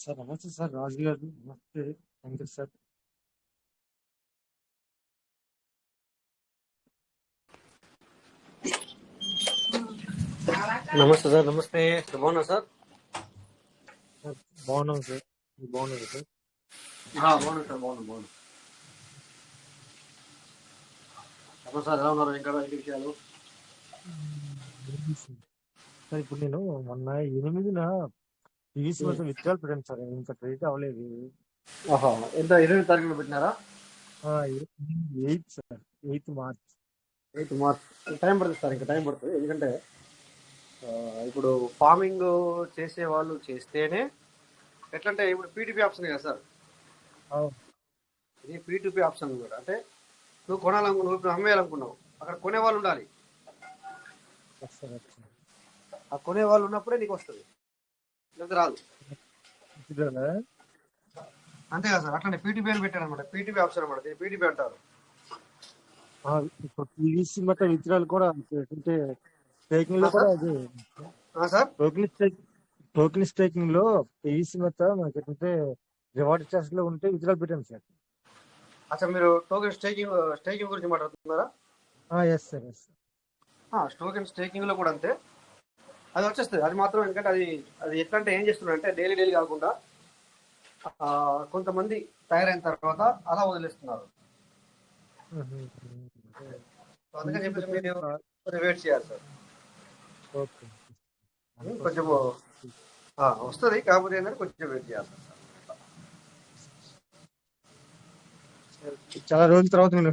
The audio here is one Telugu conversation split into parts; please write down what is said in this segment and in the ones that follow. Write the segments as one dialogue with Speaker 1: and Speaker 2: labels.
Speaker 1: సార్ నమస్తే సార్ రాజు గారు నమస్తే. Thank you sir.
Speaker 2: నమస్తే సార్. నమస్తే. బాగున్నా సార్.
Speaker 1: సార్ బాగున్నాం సార్. మీరు బాగున్నారు సార్?
Speaker 2: బాగున్నాను సార్. బాగున్నాను. చెప్పండి సార్, ఎలా ఉన్నారు? ఇంకా ఏంటి విషయాలు?
Speaker 1: ఏంటి సార్ ఇప్పుడు నేను మొన్న 8న పీవీసీ మొత్తం విత్డ్రాల్ పెట్టాను సార్. ఇంకా క్రెడిట్ అవ్వలేదు.
Speaker 2: ఎంత 20 తారీఖులో పెట్టినారా?
Speaker 1: 8 సార్, 8 మార్చ్.
Speaker 2: 8 మార్చ్. టైం పడుతుంది సార్, ఇంకా టైం పడుతుంది. ఎందుకంటే ఇప్పుడు ఫార్మింగ్ చేసే వాళ్ళు చేస్తేనే ఎట్లంటే ఇప్పుడు పీటీపీ ఆప్షన్ కదా సార్. ఇది పీటీపీ ఆప్షన్ కూడా. అంటే నువ్వు కొనాలనుకున్నావు, ఇప్పుడు అమ్మేయాలనుకున్నావు, అక్కడ కొనే వాళ్ళు ఉండాలి. ఆ కొనే వాళ్ళు ఉన్నప్పుడే నీకు వస్తుంది, లేదా రాదు. అంతే కదా సార్. అట్లనే పీటీపీ అని పెట్టారు అనమాట. పీటీపీ ఆప్షన్ అనమాట. దీన్ని పీటీపీ అంటారు.
Speaker 1: ఇప్పుడు పీవీసీ మొత్తం విత్డ్రాల్ కూడా అంటే స్టేకింగ్ లో కూడా అది
Speaker 2: సార్.
Speaker 1: టోకెన్ స్టేకింగ్ లో పీవీసీ మొత్తం మనకి ఏంటంటే రివార్డ్ చార్జ్ లో ఉంటే విత్డ్రాల్ పెట్టాను సార్.
Speaker 2: అసలు మీరు టోకెన్ స్టేకింగ్ గురించి మాట్లాడుతున్నారా?
Speaker 1: Yes sir, yes.
Speaker 2: Token staking లో కూడా అంతే. అది వచ్చేస్తుంది. అది మాత్రం ఎందుకంటే అది ఎట్లా అంటే ఏం చేస్తున్నారు అంటే డైలీ కాకుండా కొంతమంది తయారైన తర్వాత అలా వదిలేస్తున్నారు. అందుకని చెప్పేసి మీరు వెయిట్ చేయాలి సార్. కొంచెం వస్తుంది, కాకపోతే ఏంటంటే కొంచెం వెయిట్ చేయాలి సార్.
Speaker 1: చాలా రోజుల తర్వాత నేను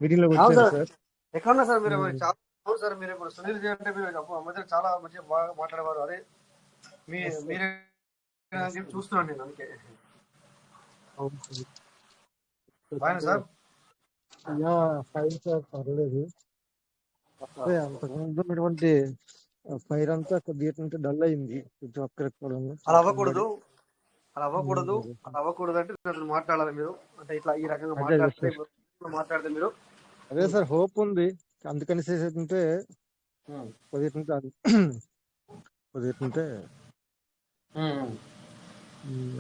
Speaker 1: మీటింగ్ లో వచ్చాను సార్.
Speaker 2: ఎక్కడున్నా సార్ మీరు? చాలా అవును సార్. మీరు ఇప్పుడు సునీల్ జీ అంటే మీరు మధ్య చాలా మంచిగా బాగా మాట్లాడేవారు. అదే మీరే చూస్తున్నాను నేను, అందుకే. బాగా సార్.
Speaker 1: ఫైన్ సార్, పర్లేదు. అంతకుముందు ఉన్నటువంటి ఫైర్ అంతా కొద్దిగా డల్ అయింది.
Speaker 2: అలా అవ్వకూడదు అంటే మాట్లాడాలి మీరు. అంటే ఇట్లా ఈ రకంగా మాట్లాడితే మీరు
Speaker 1: అదే సార్ హోప్ ఉంది. అందుకని ఏంటంటే కొద్దిగా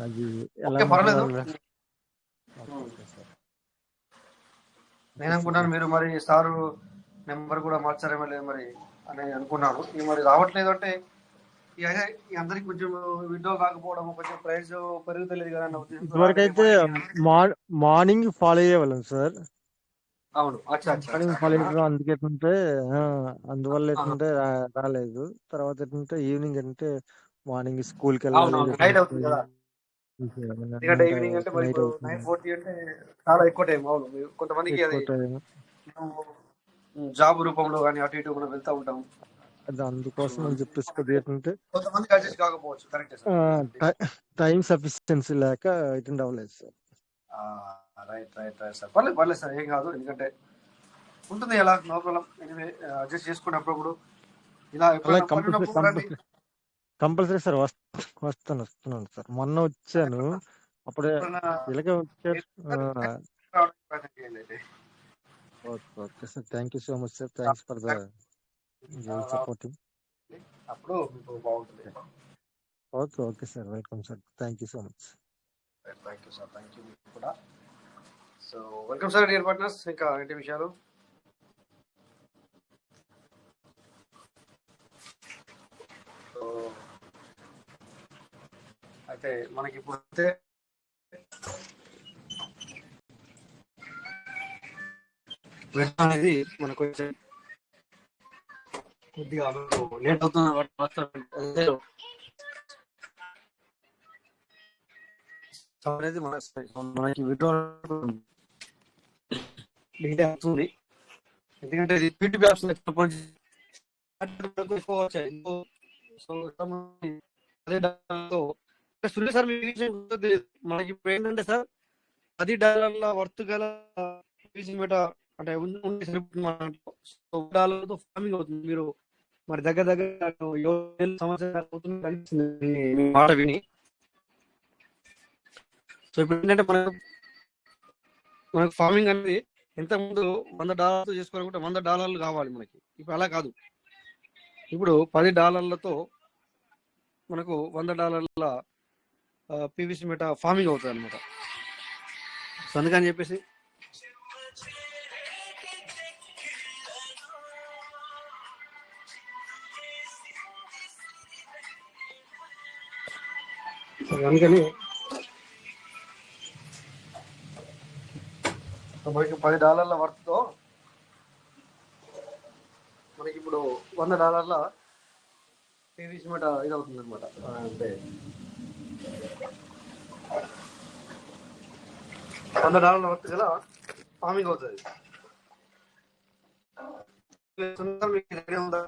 Speaker 1: అది ఎలా
Speaker 2: నేను అనుకుంటాను మీరు మరి సారు నెంబర్ కూడా మార్చారేమో లేదు మరి అని అనుకున్నాను. మరి రావట్లేదు అంటే అందరికి కొంచెం విండో కాకపోవడం, కొంచెం ప్రైస్ పెరుగుతలేదు కదా అన్న ఉద్దేశం.
Speaker 1: ఇదివరకు అయితే మార్నింగ్ ఫాలో అయ్యేవాళ్ళం సార్.
Speaker 2: అవును,
Speaker 1: ఫాలో అయ్యడం. అందుకేంటే అందువల్ల ఏంటంటే రాలేదు. తర్వాత ఏంటంటే ఈవినింగ్ అంటే మార్నింగ్ స్కూల్కి వెళ్ళాలి,
Speaker 2: నైట్ అవుతుంది కదా. ఎందుకంటే ఈవినింగ్ అంటే 9:40 అంటే చాలా ఎక్కువ టైం. అవును, కొంతమందికి అది జాబ్ రూపంలో కానీ అటు ఇటు మనం వెళ్తూ ఉంటాం.
Speaker 1: అది అందుకోసం అని చెప్పేసి కొద్దిగా
Speaker 2: కొంతమందికి అడ్జస్ట్ కాకపోవచ్చు. కరెక్ట్.
Speaker 1: టైం సఫిషియన్సీ లేక అటెండ్ అవ్వలేదు సార్.
Speaker 2: Right sir. పర్లేదు సార్, ఏం కాదు. ఎందుకంటే ఉంటుంది ఎలా, నో ప్రాబ్లం. అడ్జస్ట్ చేసుకున్నప్పుడు ఇలా
Speaker 1: కంపల్సరీ సార్. వస్తున్నాను సార్. మొన్న వచ్చాను, అప్పుడే ఇలాగే వచ్చారు. Okay sir, thank you so much sir. Thanks for the supporting.
Speaker 2: అప్పుడు బాగుంటుంది.
Speaker 1: Okay sir, welcome sir. Thank you so much.
Speaker 2: Thank you sir. Thank you కూడా. So welcome sir dear partners. ఇంకా ఏంటి విషయాలు? అయితే మనకి ఇప్పుడు అనేది మనకు కొద్దిగా లేట్ అవుతుంది అనేది మనకి విడ్రాల్ అవుతుంది. ఎందుకంటే ఇది పీటీపీ ఆప్షన్ సునీల్ సార్, మనకి ఇప్పుడు ఏంటంటే సార్ $10 వర్త్ గల అంటే $1 ఫార్మింగ్ అవుతుంది. మీరు మరి దగ్గర 7 సంవత్సరాలు అవుతుంది మాట విని. సో ఇప్పుడు ఏంటంటే మనకు ఫార్మింగ్ అనేది ఇంతకుముందు $100 చేసుకోవాలనుకుంటే $100 కావాలి మనకి. ఇప్పుడు అలా కాదు. ఇప్పుడు $10 మనకు $100 పీవీసీ మీట ఫార్మింగ్ అవుతుంది అనమాట. సో అందుకని చెప్పేసి అందుకని మనకి $10 వర్త్తో మనకి ఇప్పుడు $100 పీవీసీ మీట ఇది అవుతుంది అనమాట. అంటే $100 వర్త్ గల ఫార్మింగ్ అవుతుంది. మీకు ఐడియా ఉందా?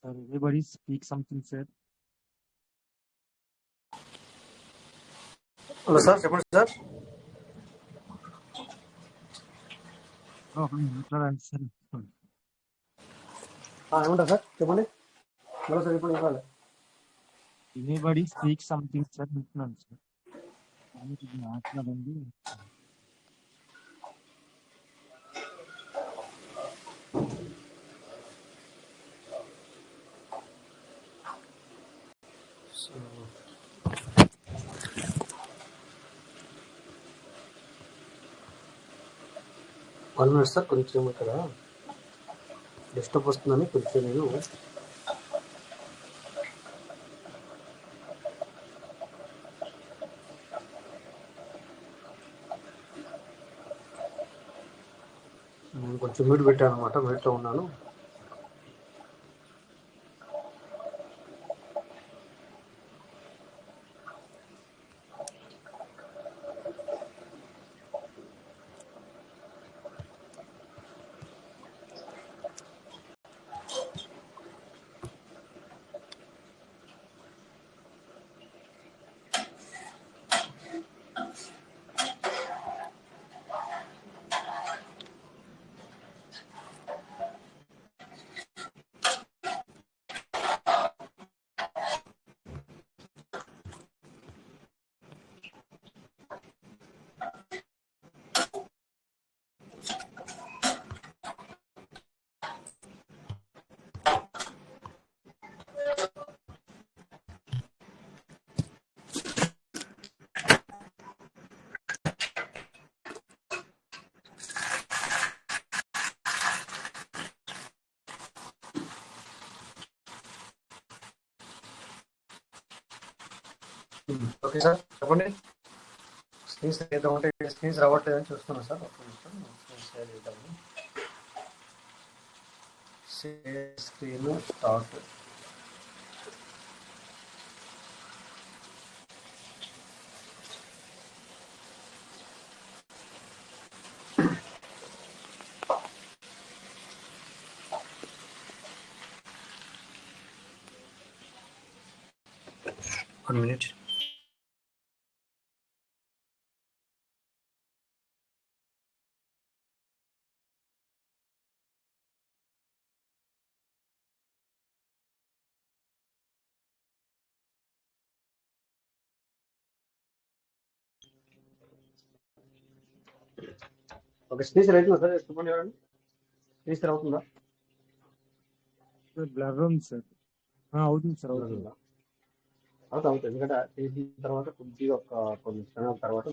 Speaker 1: Sir, everybody speak something, sir.
Speaker 2: Hello sir, చెప్పండి సార్.
Speaker 1: మాట్లాడండి సార్.
Speaker 2: ఏమంటారు సార్, చెప్పండి. హలో సార్, ఇప్పుడు ఇవ్వాలి.
Speaker 1: ఎనీబడి స్పీక్ సంథింగ్ సార్ అంటున్నాను సార్. మాట్లాడండి.
Speaker 2: వన్ మినిట్ సార్, కొంచెం ఇక్కడ డిస్టర్బ్ వస్తుందని కొంచెం నేను కొంచెం మ్యూట్ పెట్టాను అనమాట. మ్యూట్లో ఉన్నాను. ఓకే సార్ చెప్పండి. స్క్రీన్స్ చేద్దామంటే స్క్రీన్స్ రావట్లేదని చూస్తున్నాను సార్. ఒక్క నిమిషం స్క్రీన్స్ షేర్ చేద్దాము. Screen start. One minute. Okay screens అవుతుందా సార్? చెప్పండి ఎవరండి, స్క్రీన్స్ అవుతుందా?
Speaker 1: బ్లర్ ఉంది సార్. అవుతుంది సార్, అవుతుంది.
Speaker 2: అవుతుంది ఎందుకంటే చేసిన తర్వాత కొద్దిగా ఒక కొన్ని క్షణాల తర్వాత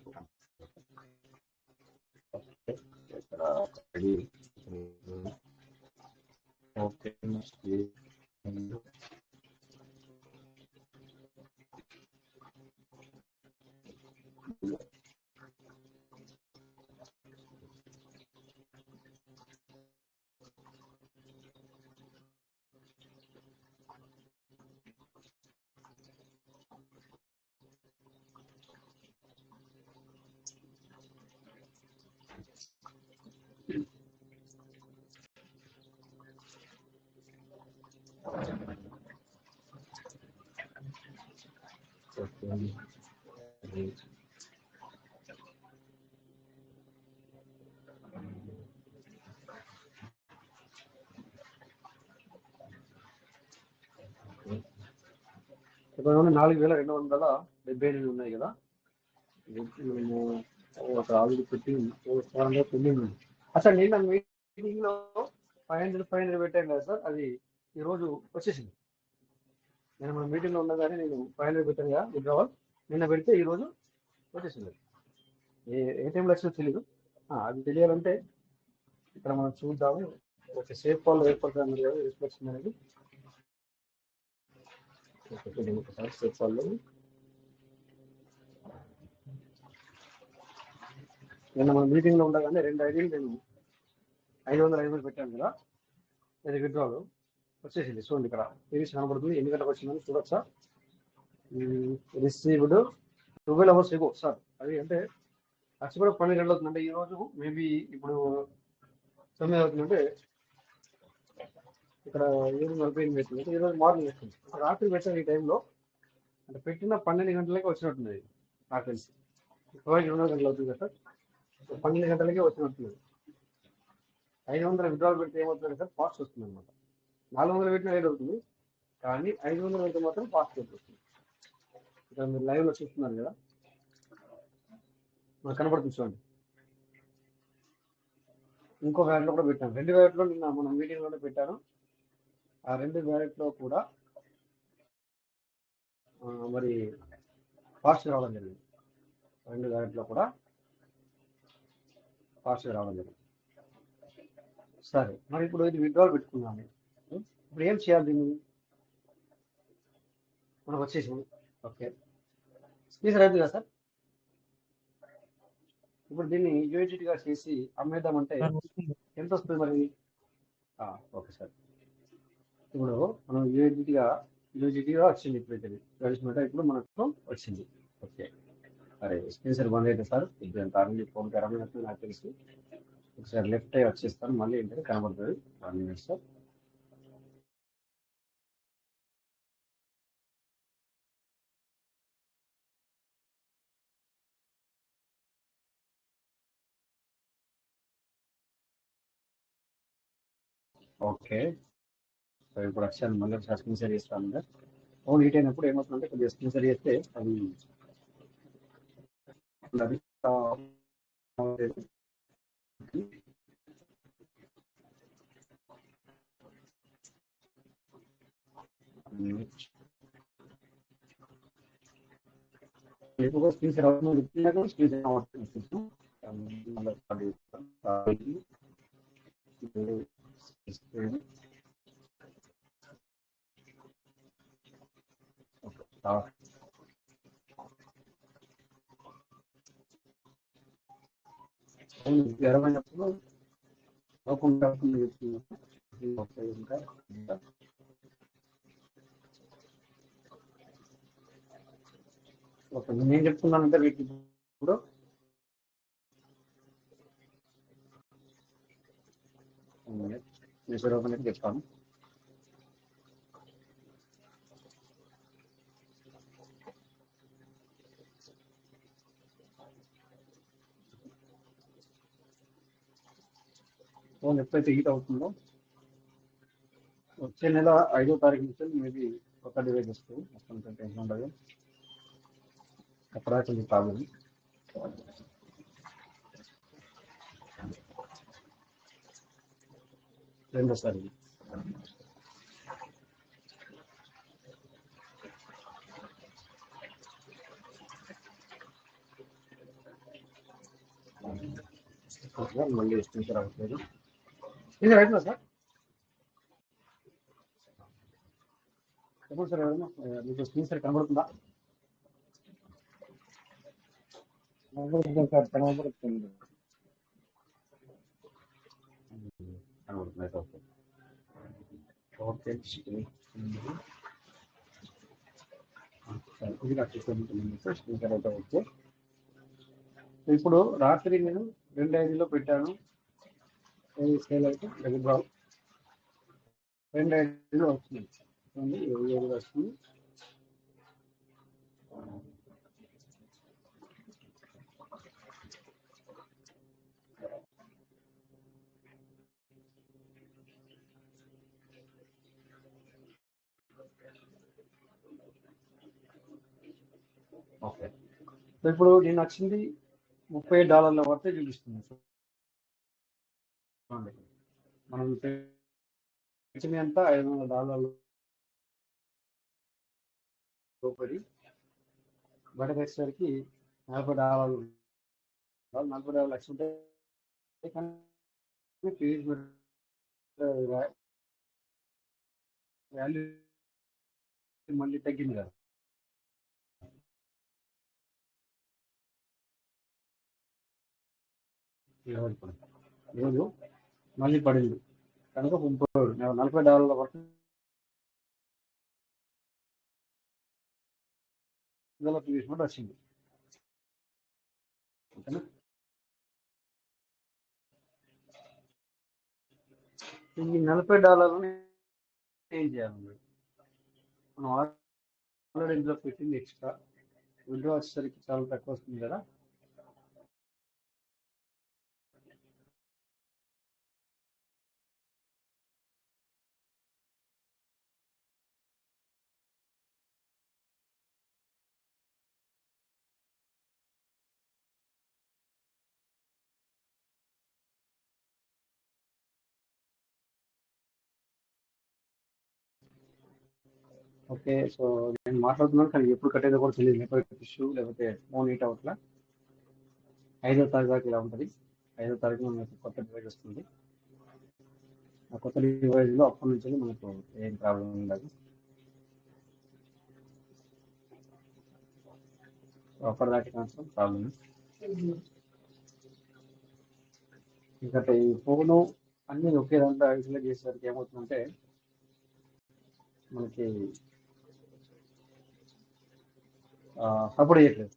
Speaker 2: ఓకే. ఇప్పుడు 4,278 ఉన్నాయి కదా, మేము ఒక ఆవిడ పెట్టి పెండింగ్ ఉంది. అసలు నిన్న మీటింగ్ లో 500 పెట్టాను కదా సార్, అది ఈ రోజు వచ్చేసింది. నేను మన మీటింగ్ లో ఉండగానే నేను 500 పెట్టాను కదా విత్డ్రావల్, నిన్న పెడితే ఈ రోజు వచ్చేసింది. ఏ టైంలో వచ్చిందో తెలియదు. అది తెలియాలంటే ఇక్కడ మనం చూద్దాము. ఓకే, సేఫ్ కాల్ ఏర్పడుతుంది కదా రిఫ్లెక్షన్ అనేది. ఒకసారి సేఫ్ కాల్లో నిన్న మన మీటింగ్ లో ఉండగానే 2 ఐడీలు నేను 500 పెట్టాను కదా, అది విత్డ్రావల్ వచ్చేసింది. చూడండి ఇక్కడ సిరీస్ కనబడుతుంది. ఎన్ని గంటలకు వచ్చిందని చూడొచ్చా? రిసీవ్డ్ 12 hours ఎగో సార్. అది అంటే వచ్చి కూడా 12 గంటలు అవుతుంది. అంటే ఈ రోజు మేబీ ఇప్పుడు 9 అవుతుందంటే ఇక్కడ 7:48 పెట్టింది. ఈ రోజు మార్నింగ్ వచ్చింది. రాత్రి పెట్టాను ఈ టైంలో, అంటే పెట్టిన 12 గంటలకే వచ్చినట్టున్నది నాకు తెలిసి. 20 గంటలు అవుతుంది కదా సార్, 12 గంటలకే వచ్చినట్టున్నది. 500 విత్డ్రాల్ పెడితే ఏమవుతుంది సార్, ఫాస్ట్ వస్తుంది అనమాట. 400 పెట్టినా లేట్ అవుతుంది, కానీ 500 పెడితే మాత్రం ఫాస్ట్ వస్తుంది. ఇక్కడ మీరు లైవ్ లో చూస్తున్నారు కదా, మనకు కనబడుతుంది చూడండి. ఇంకో వ్యాలెట్లో కూడా పెట్టాను. 2 వ్యాలెట్లో నిన్న మన మీటింగ్ లోనే పెట్టాను. ఆ 2 వ్యాలెట్లో కూడా మరి ఫాస్ట్ రావడం జరిగింది. 2 వ్యాలెట్లో కూడా ఫాస్ట్ రావడం జరిగింది. సరే, మరి ఇప్పుడు ఇది విత్డ్రాల్ పెట్టుకున్నాము. ఇప్పుడు ఏం చేయాలి దీన్ని? మనకు వచ్చేసింది. ఓకే, స్పీస్ రైతు కదా సార్. ఇప్పుడు దీన్ని యూజిటీగా చేసి అమ్మేద్దామంటే ఎంత వస్తుంది మరి? ఓకే సార్, ఇప్పుడు మనం యూజిటీగా వచ్చింది. ఇప్పుడు మనకు వచ్చింది. ఓకే, అరే స్క్రీన్ సార్ బంద్ అయితే సార్, ఇప్పుడు ఎంత ఆర్మీ ఫోన్ కరమైనట్టు నాకు తెలిసి. ఒకసారి లెఫ్ట్ అయ్యి వచ్చేస్తాను, మళ్ళీ ఏంటంటే కనబడుతుంది. 1 minute సార్. ఓకే, సో ఇప్పుడు వచ్చాను, మళ్ళీ ఒకసారి స్క్రీన్ షేర్ చేస్తాను. ఫోన్ హీట్ అయినప్పుడు ఏమవుతుందంటే కొద్దిగా స్క్రీన్ షేర్ చేస్తే అది ఎక్కువగా స్క్రీన్ షేర్ అవుతుంది. స్క్రీన్ షేర్ అవుతుంది.
Speaker 3: జ్వరం అయినప్పుడు లోపం కాకుండా ఇంకా ఓకే, నేను చెప్తున్నానంటే వీటికి ఇప్పుడు నిజరూపం చెప్తాను. ఫోన్ ఎప్పుడైతే హీట్ అవుతుందో వచ్చే నెల 5వ తారీఖు నుంచి మేబీ ఒక డివైజ్ వస్తుంది. మొత్తం టెన్షన్ ఉండదు. అక్కడ కొంచెం ప్రాబ్లం. రెండోసారి మళ్ళీ స్పీకర్ అవ్వట్లేదు. ఇది రైట్ సార్ చెప్పండి సార్. ఎవరైనా మీకు స్క్రీన్ సార్ కనబడుతుందా?
Speaker 1: సార్ కనబడుతుంది.
Speaker 3: కనబడుతుంది. ఓకే, ఇది నాకు స్పీకర్ అయితే ఓకే. ఇప్పుడు రాత్రి నేను 2 ఐదులో పెట్టాను. సేల్ అయితే 2 ఐదులో వస్తుంది. 7 వస్తుంది. ఓకే, ఇప్పుడు నేను వచ్చింది $30 వరకు చూపిస్తుంది. మనం తెచ్చింది ఎంత $500 రూపాయి. బయటకు వచ్చేసరికి $40. $40 లక్ష ఉంటాయి. వాల్యూ మళ్ళీ తగ్గింది కదా. ఈరోజు మళ్ళీ పడింది కనుక $40 వరకు తీసుకుంటూ వచ్చింది. ఓకేనా? ఈ $40 ఏం చేయాలి? మనం ఆల్రెడీ ఇందులో పెట్టింది ఎక్స్ట్రా. విడ్రా వచ్చేసరికి చాలా తక్కువ వస్తుంది కదా. ఓకే, సో నేను మాట్లాడుతున్నాను కానీ ఎప్పుడు కట్టేదో కూడా తెలియదు. నెట్వర్క్ ఇష్యూ లేకపోతే ఫోన్ హీట్ అవ్వట్లా. 5వ తారీఖు దాకా ఇలా ఉంటుంది. 5వ తారీఖున మనకు కొత్త డివైజ్ వస్తుంది. ఆ కొత్త డివైజ్లో అప్పటి నుంచి మనకు ఏం ప్రాబ్లం ఉండదు. అప్పటిదాకా మాత్రం ప్రాబ్లం. ఇంకా ఈ ఫోను అన్ని ఒకే దాంట్లో ఐసోలేట్ చేసేసరికి ఏమవుతుందంటే మనకి సపోర్ట్ చేయట్లేదు.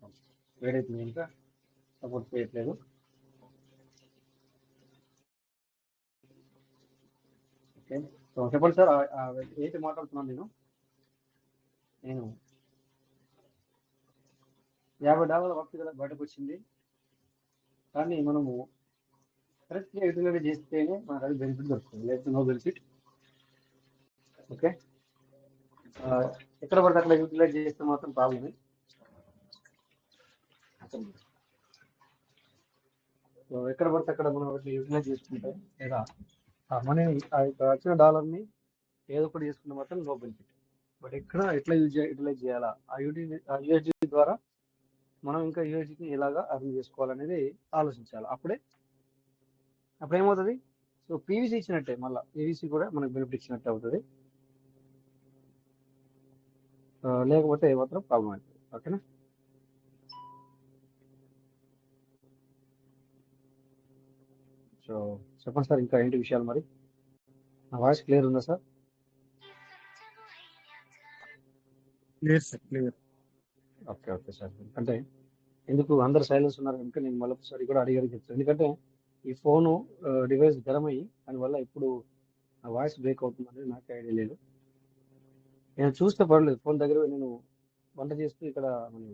Speaker 3: వేడైతుంది ఇంకా సపోర్ట్ చేయట్లేదు. ఓకే, సో చెప్పండి సార్. ఏంటి మాట్లాడుతున్నాను నేను $50 వరకు కదా బయటకు వచ్చింది. కానీ మనము కరెక్ట్గా యూటిలైజ్ చేస్తేనే మనకు అది బెనిఫిట్ దొరుకుతుంది, లేకపోతే నో బెనిఫిట్. ఓకే, ఎక్కడ పడితే అక్కడ యూటిలైజ్ చేస్తే మాత్రం ప్రాబ్లమే. సో ఎక్కడ పడితే అక్కడ మనం యూటిలైజ్ చేసుకుంటే లేదా మనీని వచ్చిన డాలర్ని ఏదో ఒకటి చేసుకుంటే మాత్రం నో బెనిఫిట్. బట్ ఎట్లా యూటిలైజ్ చేయాలా, ఆ యూఎస్డి ద్వారా మనం ఇంకా యూఎస్డిని ఎలాగా అర్న్ చేసుకోవాలనేది ఆలోచించాలి. అప్పుడు ఏమవుతుంది? సో పీవీసీ ఇచ్చినట్టే, మళ్ళీ పీవీసీ కూడా మనకు బెనిఫిట్ ఇచ్చినట్టే అవుతుంది. లేకపోతే మాత్రం ప్రాబ్లం అవుతుంది. ఓకేనా? సో చెప్పండి సార్, ఇంకా ఏంటి విషయాలు మరి? నా వాయిస్ క్లియర్ ఉందా sir?
Speaker 1: Clear sir, clear.
Speaker 3: Okay okay sir. అంటే ఎందుకు అందరు సైలెన్స్ ఉన్నారు కనుక నేను మళ్ళీ ఒకసారి కూడా అడిగారు చెప్తాను. ఎందుకంటే ఈ ఫోను డివైస్ గరం అయ్యి దానివల్ల ఇప్పుడు నా వాయిస్ బ్రేక్ అవుతుందని నాకు ఐడియా లేదు. నేను చూస్తే పర్లేదు, ఫోన్ దగ్గర నేను వంట చేస్తూ ఇక్కడ మన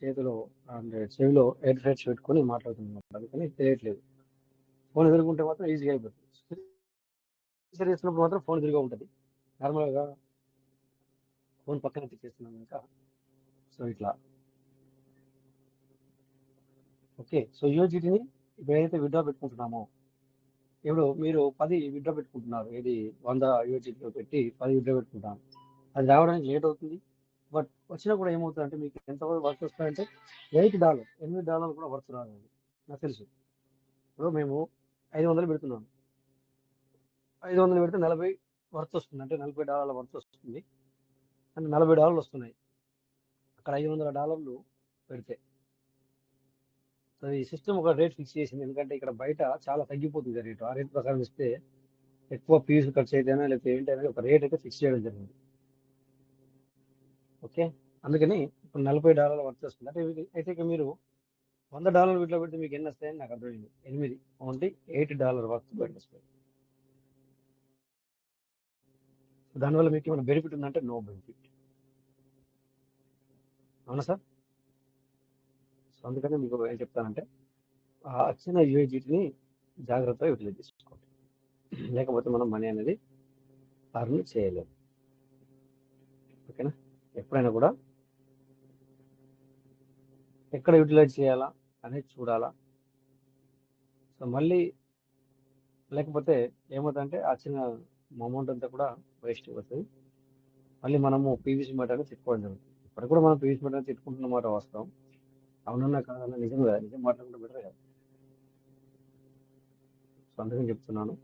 Speaker 3: చేతిలో అంటే చెవిలో ఎయిర్ హెడ్స్ పెట్టుకొని మాట్లాడుతున్నాను, అందుకని తెలియట్లేదు. ఫోన్ ఎదుర్కొంటే మాత్రం ఈజీగా అయిపోతుంది. సరి చేస్తున్నప్పుడు మాత్రం ఫోన్ ఎదురుగా ఉంటుంది. నార్మల్గా ఫోన్ పక్కన తెచ్చేస్తున్నాను ఇంకా. సో ఇట్లా ఓకే. సో యూజిటీని ఇప్పుడు ఏదైతే విత్డ్రా పెట్టుకుంటున్నామో, ఇప్పుడు మీరు 10 విత్డ్రా పెట్టుకుంటున్నారు, ఇది 100 యూజిటీలో పెట్టి 10 విత్డ్రా పెట్టుకుంటాను. అది రావడానికి లేట్ అవుతుంది. బట్ వచ్చినా కూడా ఏమవుతుంది అంటే మీకు ఎంతవరకు వర్క్ వస్తాయంటే $8 $8 కూడా వర్క్ రాదు, అది నాకు తెలుసు. ఇప్పుడు మేము 500 పెడుతున్నాం, 500 పెడితే 40 వర్త్ వస్తుంది, అంటే $40 వర్త్ వస్తుంది, అంటే $40 వస్తున్నాయి అక్కడ $500 పెడితే. సో ఈ సిస్టమ్ ఒక రేట్ ఫిక్స్ చేసింది, ఎందుకంటే ఇక్కడ బయట చాలా తగ్గిపోతుంది రేటు. ఆ రేట్ ప్రకారం ఇస్తే ఎక్కువ ఫీజు ఖర్చు అయితేనే లేకపోతే ఏంటనేది ఒక రేట్ అయితే ఫిక్స్ చేయడం జరిగింది. ఓకే, అందుకని ఇప్పుడు $40 వర్త్ వస్తుంది. అంటే అయితే ఇక మీరు $100 వీటిలో పెడితే మీకు ఎన్ని వస్తాయని నాకు అర్థమైంది. 8, ఓన్లీ $8 వర్త్ బయట వస్తాయి. దానివల్ల మీకు ఏమైనా బెనిఫిట్ ఉందంటే నో బెనిఫిట్. అవునా సార్? సో అందుకని మీకు ఏం చెప్తానంటే ఆ వచ్చిన యూఏజీని జాగ్రత్తగా యూటిలైజ్ చేసుకోండి, లేకపోతే మనం మనీ అనేది అర్న్ చేయలేము. ఓకేనా? ఎప్పుడైనా కూడా ఎక్కడ యూటిలైజ్ చేయాలా అనేది చూడాలా. సో మళ్ళీ లేకపోతే ఏమవుతుందంటే ఆ చిన్న అమౌంట్ అంతా కూడా వేస్ట్ అవుతుంది. మళ్ళీ మనము పీవీసీ మాట అనేది తిట్టుకోవడం జరుగుతుంది. ఇప్పుడు కూడా మనం పీవీసీ మాట తిట్టుకుంటున్న మాట వాస్తవం, అవునన్నా కాదన్నా నిజం కదా, నిజం మాట్లాడుకుంటే బెటర్ కదా. సో అందుకని చెప్తున్నాను.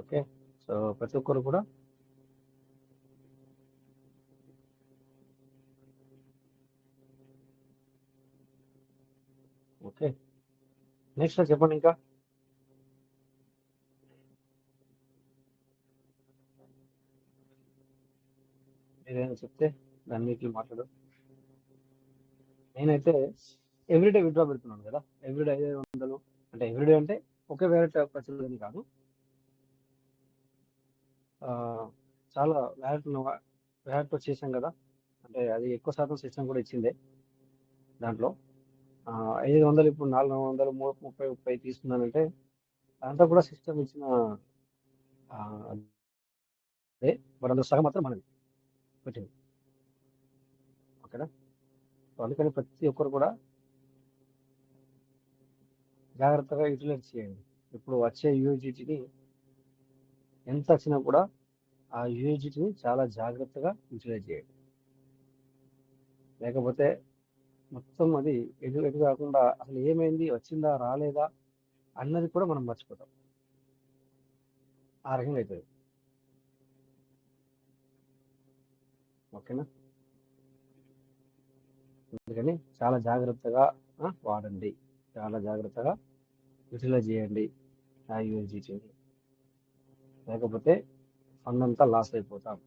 Speaker 3: ఓకే, సో ప్రతి ఒక్కరు కూడా ఓకే. నెక్స్ట్ చెప్పండి ఇంకా. ఏదైనా చెప్తే దాని మీకు మాట్లాడు. నేనైతే ఎవ్రీడే విత్డ్రా పెడుతున్నాను కదా, ఎవ్రీడే 500. అంటే ఎవ్రీడే అంటే ఒకే వ్యాలెట్ ఖర్చులు కాదు, చాలా వ్యాలెట్ చేసాం కదా. అంటే అది ఎక్కువ శాతం సిస్టమ్ కూడా ఇచ్చిందే. దాంట్లో 500 ఇప్పుడు 400 30 తీసుకున్నానంటే దాంట్లో కూడా సిస్టమ్ ఇచ్చిన అదే, బట్ అందులో సగం మాత్రం మనది పెట్టింది. ఓకేనా? సో అందుకని ప్రతి ఒక్కరు కూడా జాగ్రత్తగా యూటిలైజ్ చేయండి. ఇప్పుడు వచ్చే యూజిటీని ఎంత వచ్చినా కూడా ఆ యూజిటీని చాలా జాగ్రత్తగా యూటిలైజ్ చేయండి, లేకపోతే మొత్తం అది ఎటు కాకుండా అసలు ఏమైంది, వచ్చిందా రాలేదా అన్నది కూడా మనం మర్చిపోతాం. ఆ రకంగా అవుతుంది. ఓకేనా? అందుకని చాలా జాగ్రత్తగా వాడండి, చాలా జాగ్రత్తగా యూటిలైజ్ చేయండి ఆ యూజిటీని, లేకపోతే ఫండ్ అంతా లాస్ అయిపోతాం.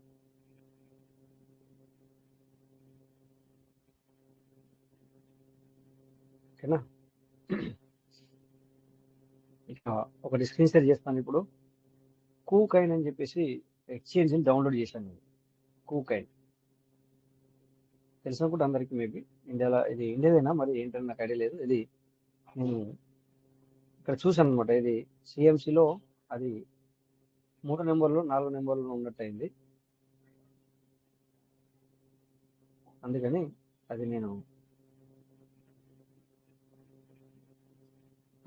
Speaker 3: ఓకేనా? ఇక ఒకటి స్క్రీన్ షేర్ చేస్తాను ఇప్పుడు. కూకైన్ అని చెప్పేసి ఎక్స్చేంజ్ని డౌన్లోడ్ చేశాను నేను. కూకైన్ తెలిసినప్పుడు అందరికీ మేబీ ఇండియాలో, ఇది ఇండియాదేనా మరి ఏంటని నాకు ఐడియా లేదు. ఇది నేను ఇక్కడ చూసాను అనమాట. ఇది సిఎంసిలో అది 3 నెంబర్లు 4 నెంబర్లు ఉన్నట్టయింది, అందుకని అది నేను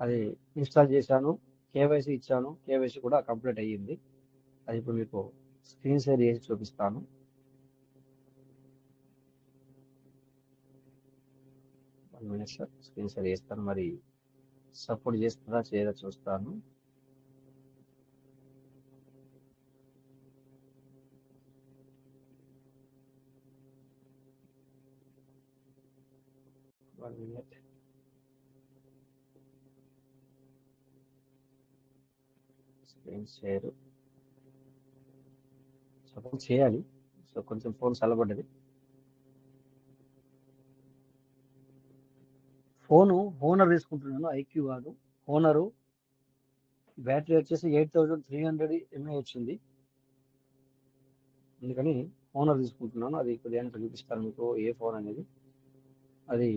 Speaker 3: అది ఇన్స్టాల్ చేశాను, కేవైసీ ఇచ్చాను, కేవైసీ కూడా కంప్లీట్ అయ్యింది. అది ఇప్పుడు మీకు స్క్రీన్ షేర్ చేసి చూపిస్తాను. సార్ స్క్రీన్ షేర్ చేస్తాను, మరి సపోర్ట్ చేస్తుందా చేయదా చూస్తాను. స్క్రీన్ షేర్ సపోజ్ చేయాలి. సో కొంచెం ఫోన్ చల్లబడ్డది. ఫోను హోనర్ తీసుకుంటున్నాను, ఐక్యూ కాదు. హోనరు బ్యాటరీ వచ్చేసి 8300 mAh వచ్చింది, అందుకని హోనర్ తీసుకుంటున్నాను. అది కొద్దిగా చూపిస్తాను మీకు ఏ ఫోన్ అనేది. అది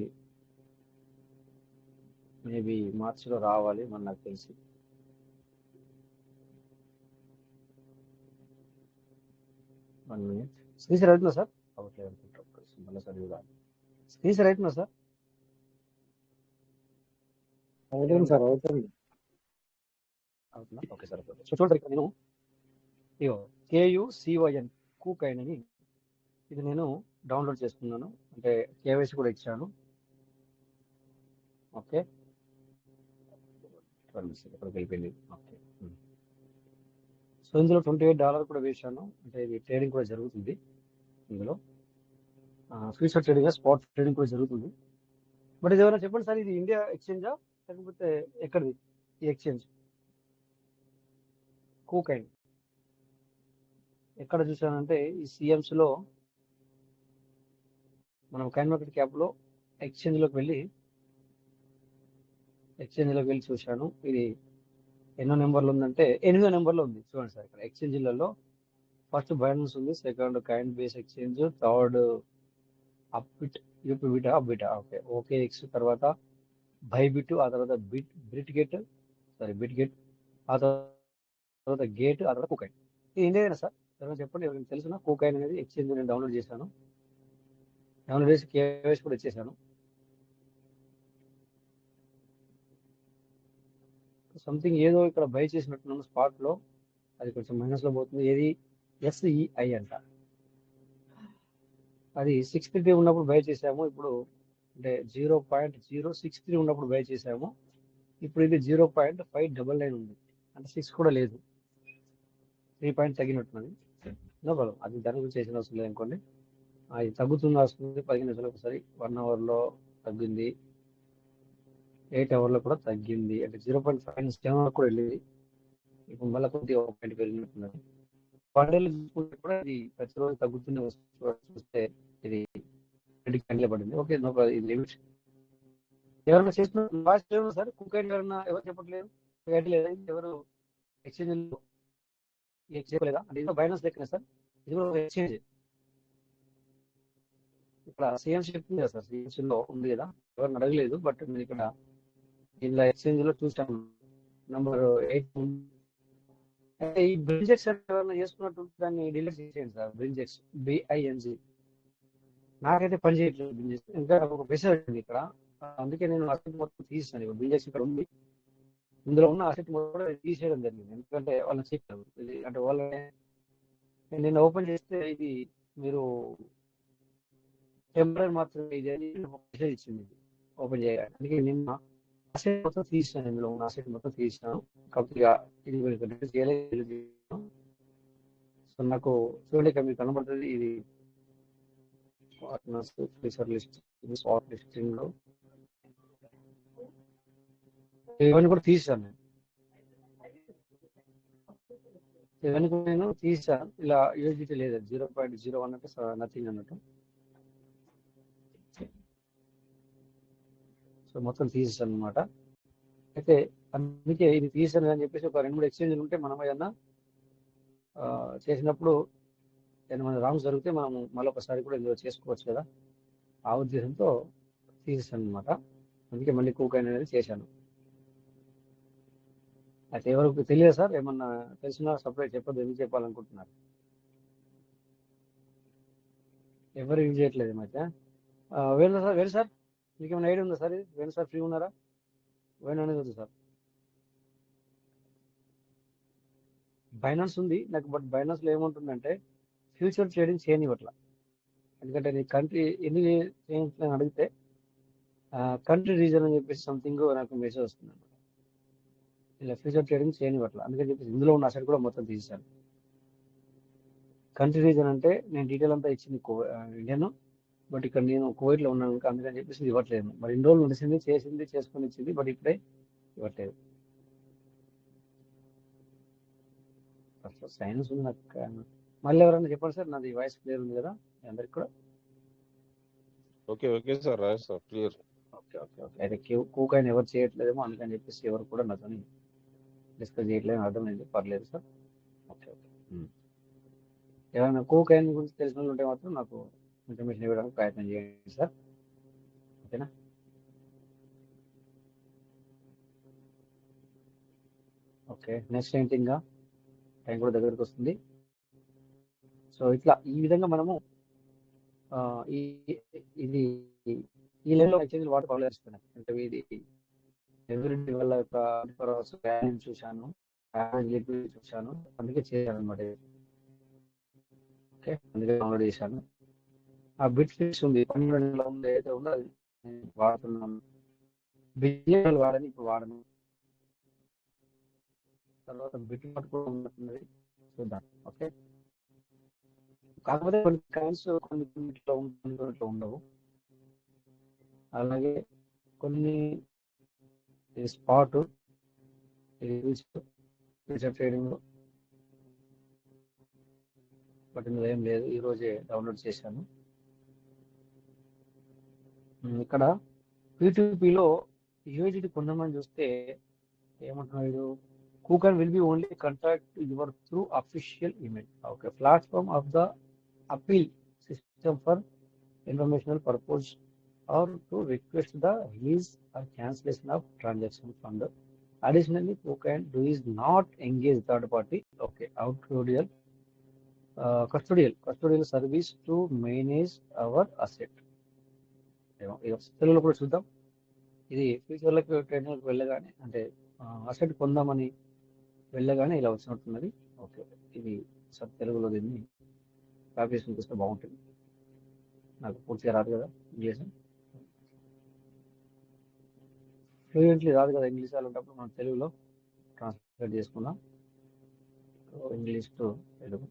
Speaker 3: మేబీ మార్చిలో రావాలి మన నాకు తెలిసి. One minute. స్క్రీన్ షేర్ అవుతుందా సార్? అవట్లేదు అనుకుంటా. మళ్ళీ సార్ చూడాలి. స్క్రీన్ షేర్ అవుతుందా సార్?
Speaker 1: అవుతుంది సార్, అవుతుంది.
Speaker 3: అవుతుందా? Okay sir. సో చూడండి, ఇక్కడ నేను KUCON కూకైన్ అని ఇది నేను డౌన్లోడ్ చేసుకున్నాను. అంటే కేవైసీ కూడా ఇచ్చాను. ఓకే, ఎక్కడికి వెళ్ళిపోయింది. ఓకే, సో ఇందులో $28 కూడా వేశాను. అంటే ఇది ట్రేడింగ్ కూడా జరుగుతుంది ఇందులో. ఫ్యూచర్ ట్రేడింగ్, స్పాట్ ట్రేడింగ్ కూడా జరుగుతుంది. బట్ ఇది ఏమైనా చెప్పండి సార్, ఇది ఇండియా ఎక్స్చేంజా లేకపోతే ఎక్కడిది ఈ ఎక్స్చేంజ్? కూకైన్ ఎక్కడ చూసానంటే ఈ సిఎంస్లో మనం కాయిన్ మార్కెట్ క్యాప్లో ఎక్స్చేంజ్లోకి వెళ్ళి చూశాను. ఇది ఎన్నో నెంబర్లు ఉందంటే 8వ నెంబర్లో ఉంది. చూడండి సార్, ఇక్కడ ఎక్స్చేంజ్లలో ఫస్ట్ బైనాన్స్ ఉంది, second Coinbase exchange, third Upbit, యూపీబిటా, అప్బిటా, ఓకే, OKX, తర్వాత బైబిట్, ఆ తర్వాత బిట్గెట్, ఆ తర్వాత గేట్, ఆ తర్వాత కూకైన్. ఇది ఇండియానా సార్? ఎవరైనా చెప్పండి, ఎవరైనా తెలుసునా? కూకైన్ అనేది ఎక్స్చేంజ్ నేను డౌన్లోడ్ చేశాను. డౌన్లోడ్ చేసి కేవైసీ కూడా ఇచ్చేసాను. సంథింగ్ ఏదో ఇక్కడ బై చేసినట్టున్నాను స్పాట్లో, అది కొంచెం మైనస్లో పోతుంది. ఏది SEI అంట, అది 630 ఉన్నప్పుడు బై చేసాము. ఇప్పుడు అంటే 0.063 ఉన్నప్పుడు బై చేసాము. ఇప్పుడు ఇది 0.599 ఉంది, అంటే 6 కూడా లేదు, 3 పాయింట్ తగ్గినట్టున్నది. నో ప్రాబ్లం, అది దాని గురించి చేసిన అవసరం లేదు అనుకోండి. అది తగ్గుతుంది వస్తుంది 15 నిమిషాలు ఒకసారి, 1 అవర్లో తగ్గింది, 8 అవర్లో కూడా తగ్గింది. అంటే 0.57 వరకు కూడా వెళ్ళింది. ఇప్పుడు మళ్ళీ కొద్దిగా 1 పాయింట్ పెరిగినట్టున్నది. వన్డేలు చూసుకుంటే కూడా ఇది ప్రతిరోజు తగ్గుతూనే చూస్తే ఇది క్యాండిల్ పడింది. ఓకే, నో ప్రాబ్లం, ఇది లిమిట్. ఎవరైనా చేసిన లాస్ట్ టైం సార్ కూకైన్ ఎవరైనా ఎవరు చెప్పట్లేదు, ఎవరు ఎక్స్చేంజ్ చేయలేదా? అంటే ఇది బైనాన్స్ లెక్కనే సార్, ఇది కూడా ఎక్స్చేంజ్. ఇక్కడ సిఎంసీ చెప్తుంది కదా సార్, సిఎంసీ లో ఉంది కదా, ఎవరిని అడగలేదు. బట్ నేను ఇక్కడ ఇలా ఎక్స్చేంజ్ లో చూసాను నంబర్ 8. ఈ బ్రింజెక్స్ ఎవరైనా చేసుకున్నట్టు దాన్ని డిలీట్ చేసేయండి సార్. బ్రింజెక్స్, BING, నాకైతే పని చేయట్లేదు బ్రింజెక్స్. ఇంకా ఒక మెసేజ్ వచ్చింది ఇక్కడ, అందుకే నేను అసెట్ మొత్తం తీసాను. బ్రింజెక్స్ ఇక్కడ ఉంది, ఇందులో ఉన్న అసెట్ మొత్తం కూడా తీసేయడం జరిగింది. ఎందుకంటే వాళ్ళని చెప్పారు ఇది, అంటే వాళ్ళని నేను ఓపెన్ చేస్తే ఇది మీరు టెంపరీ మాత్రమే ఇది అని మెసేజ్ ఇచ్చింది ఓపెన్ చేయడానికి. అందుకే నిన్న అసెట్ మొత్తం తీసాను, ఇందులో ఉన్న అసెట్ మొత్తం తీసాను. కొద్దిగా ఇది చేయలేదు. సో నాకు చూడండి, మీకు కనబడుతుంది ఇది partners, future list, spot listing లో ఇవన్నీ కూడా తీసాను నేను. ఇవన్నీ కూడా నేను తీసాను. ఇలా యూజిటీ లేదు, 0.01 అంటే నథింగ్ అన్నట్టు. సో మొత్తం తీసేసాను అనమాట. అయితే అందుకే ఇది తీసాను అని చెప్పేసి ఒక 2-3 ఎక్స్చేంజ్లు ఉంటే మనం ఏదన్నా చేసినప్పుడు ఏమైనా రాంగ్స్ జరిగితే మనం మళ్ళీ ఒకసారి కూడా ఇందులో చేసుకోవచ్చు కదా, ఆ ఉద్దేశంతో తీసేసాను అనమాట. అందుకే మళ్ళీ కూకైన్ అనేది చేశాను. అయితే ఎవరికి తెలియదు సార్, ఏమన్నా తెలిసినా సపరేట్ చెప్పదు, ఎందుకు చెప్పాలనుకుంటున్నారు? ఎవరు యూజ్ చేయట్లేదు ఈ మధ్య. వేణు సార్ మీకు ఏమైనా ఐడియా ఉందా సార్? ఇది వేణు సార్ ఫ్రీ ఉన్నారా? వేణు అనేది ఉంది సార్. బైనాన్స్ ఉంది నాకు, బట్ బైనాన్స్లో ఏముంటుందంటే ఫ్యూచర్ ట్రేడింగ్ చేయనివ్వట్ల. ఎందుకంటే నీ కంట్రీ ఎన్ని చేయించాలని అడిగితే కంట్రీ రీజన్ అని చెప్పేసి సంథింగ్ నాకు మెసేజ్ వస్తుంది అనమాట. ఇలా ఫ్యూచర్ ట్రేడింగ్ చేయనివ్వట్ల, అందుకని చెప్పేసి ఇందులో ఉన్న అసెట్ కూడా మొత్తం తీసేశాను. కంట్రీ రీజన్ అంటే నేను డీటెయిల్ అంతా ఇచ్చింది ఇండియన్, బట్ ఇక్కడ నేను కువైట్లో ఉన్నాను, అందుకని చెప్పేసి ఇవ్వట్లేదు. మరి ఇన్ని రోజులు నడిచింది, చేసుకొని ఇచ్చింది, బట్ ఇప్పుడే ఇవ్వట్లేదు. సైన్స్ ఉంది నాకు. మళ్ళీ ఎవరైనా చెప్పండి సార్, నాది వాయిస్ క్లియర్ ఉంది కదా మీ అందరికి కూడా?
Speaker 4: Okay okay sir, Roy sir, clear.
Speaker 3: Okay okay okay. అయితే కూకాయిన్ ఎవరు చేయట్లేదేమో అందుకని చెప్పేసి ఎవరు కూడా నాతో డిస్కస్ చేయట్లేదు, అర్థమైంది, పర్లేదు సార్. Okay okay. ఏమైనా కూకాయిన్ గురించి తెలిసిన వాళ్ళు ఉంటే మాత్రం నాకు ఇన్ఫర్మేషన్ ఇవ్వడానికి ప్రయత్నం చేయండి సార్, ఓకేనా? ఓకే, నెక్స్ట్ ఏంటి, ఇంకా టైం కూడా దగ్గరికి వస్తుంది. సో ఇట్లా ఈ విధంగా మనము ఇది ఈ లెవెల్లో ఎక్స్చేంజ్ వాటర్ పాపులేస్తున్నాయి. అంటే ఇది ఎవ్రీ వల్ల యొక్క వాల్యూమ్ చూశాను, యావరేజ్ లిక్విడ్ చూశాను, అందుకే చేశాను అనమాట. ఓకే, అందుకే డౌన్లోడ్ చేశాను. ఆ బిట్ ఫిక్స్ ఉంది 12 ఉంది, అయితే ఉందో అది వాడుతున్నాను. బిజిఎల్ వాడని ఇప్పుడు వాడను. తర్వాత బిట్ మార్ట్ కూడా ఉన్నట్టున్నది, చూద్దాం. ఓకే, కాకపోతే కొన్ని కాయిన్స్ కొన్నిట్లో కొన్నిట్లో ఉండవు. అలాగే కొన్ని స్పాట్ ఫ్యూచర్ ట్రేడింగ్, బట్ ఇందులో ఏం లేదు, ఈ రోజే డౌన్లోడ్ చేశాను. ఇక్కడ P2Pలో యూఎస్డి కొందామని చూస్తే ఏమంటున్నాడు, KuCoin will be only contact your through official email. Okay, platform of the appeal system for informational purpose or to request the release or cancellation of transaction fund. Additionally, KuCoin is not engage third party, okay, custodial service to manage our asset. తెలుగులో కూడా చూద్దాం. ఇది ఫ్యూచర్లకు ట్రేడింగ్లకు వెళ్ళగానే, అంటే అసెట్ కొందామని వెళ్ళగానే ఇలా వచ్చినట్టున్నది. ఓకే, ఇది సార్ తెలుగులో దీన్ని కాపీ చేసుకుని చూస్తే బాగుంటుంది, నాకు పూర్తిగా రాదు కదా ఇంగ్లీష్, ఫ్లూయెంట్లీ రాదు కదా ఇంగ్లీష్, అలాంటప్పుడు మనం తెలుగులో ట్రాన్స్లేట్ చేసుకుందాం, ఇంగ్లీష్ టు తెలుగు.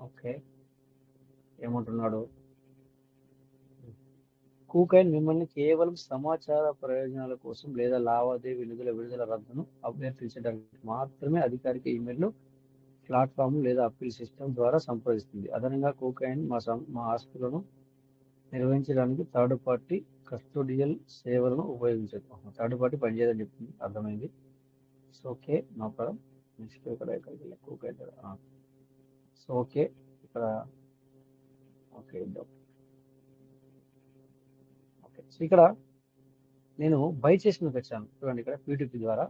Speaker 3: ఓకే, ఏమంటున్నాడు, కూకాయిన్ మిమ్మల్ని కేవలం సమాచార ప్రయోజనాల కోసం లేదా లావాదేవీ విడుదల రద్దును అభ్యర్థించడానికి మాత్రమే అధికారిక ఈమెయిల్ ప్లాట్ఫామ్ లేదా అప్పీల్ సిస్టమ్ ద్వారా సంప్రదిస్తుంది. అదనంగా కూకాయిన్ మా ఆస్తులను నిర్వహించడానికి థర్డ్ పార్టీ కస్టోడియల్ సేవలను ఉపయోగించదు. థర్డ్ పార్టీ పనిచేయదని చెప్తుంది, అర్థమైంది. So okay, no problem. Next ఇక్కడ ఎక్కడికి కూకాయిన్, సో ఓకే ఇక్కడ ఓకే ఓకే. సో ఇక్కడ నేను బై చేసిన తెచ్చాను చూడండి, ఇక్కడ P2P ద్వారా.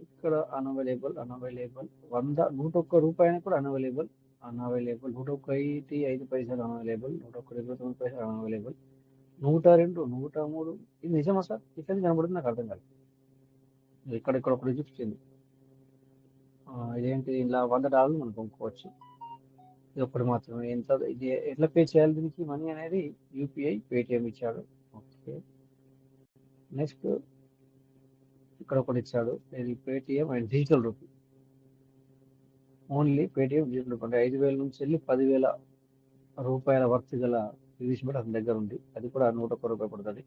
Speaker 3: ఇక్కడ అన్అవైలబుల్ 101 రూపాయలు కూడా అన్అవైలబుల్ 101.05 అన్అవైలబుల్ 101.29 అన్అవైలబుల్ 102 103. ఇది నిజమా సార్? ఇక్కడ కనబడుతుంది, నాకు అర్థం కాదు. ఇక్కడ ఒక రిజిప్ట్ ఉంది, ఇదేంటి, ఇలా $100 మనం కొనుక్కోవచ్చు. ఇది ఒకటి మాత్రమే. ఎంత ఇది ఎట్లా పే చేయాలి దీనికి మనీ అనేది? యూపీఐ, పేటిఎం ఇచ్చాడు. ఓకే, నెక్స్ట్ ఇక్కడ ఒకటి ఇచ్చాడు, ఇది Paytm and digital rupee. Only Paytm digital rupee, అంటే 5,000 నుంచి వెళ్ళి 10,000 రూపాయల వర్త్ గల రిలీజ్ కూడా అతని దగ్గర ఉంది, అది కూడా 101 రూపాయలు పడుతుంది.